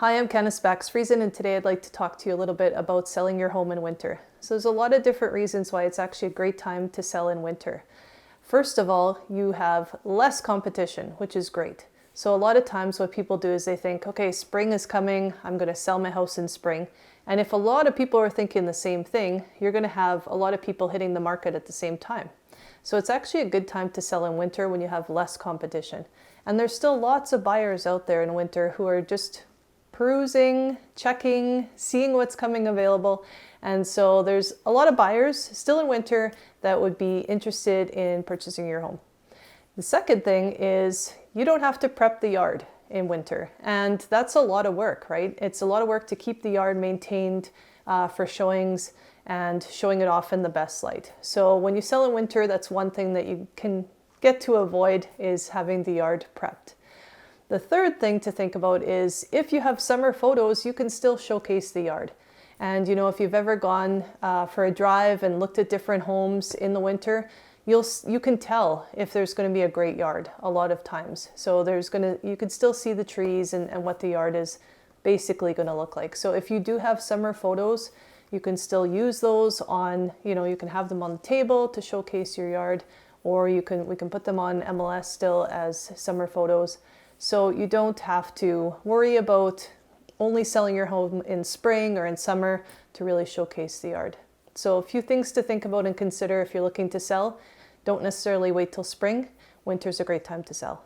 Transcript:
Hi, I'm Candice Bakx-Friesen, and today I'd like to talk to you a little bit about selling your home in winter. So there's a lot of different reasons why it's actually a great time to sell in winter. First of all, you have less competition, which is great. So a lot of times what people do is they think, okay, spring is coming, I'm going to sell my house in spring. And if a lot of people are thinking the same thing, you're going to have a lot of people hitting the market at the same time. So it's actually a good time to sell in winter when you have less competition. And there's still lots of buyers out there in winter who are just perusing, checking, seeing what's coming available. And so there's a lot of buyers still in winter that would be interested in purchasing your home. The second thing is you don't have to prep the yard in winter. And that's a lot of work, right? It's a lot of work to keep the yard maintained for showings and showing it off in the best light. So when you sell in winter, that's one thing that you can get to avoid is having the yard prepped. The third thing to think about is if you have summer photos, you can still showcase the yard. And if you've ever gone for a drive and looked at different homes in the winter, you can tell if there's going to be a great yard a lot of times. So you can still see the trees and what the yard is basically going to look like. So if you do have summer photos, you can still use those on, you can have them on the table to showcase your yard, or we can put them on MLS still as summer photos. So you don't have to worry about only selling your home in spring or in summer to really showcase the yard. So a few things to think about and consider if you're looking to sell. Don't necessarily wait till spring. Winter's a great time to sell.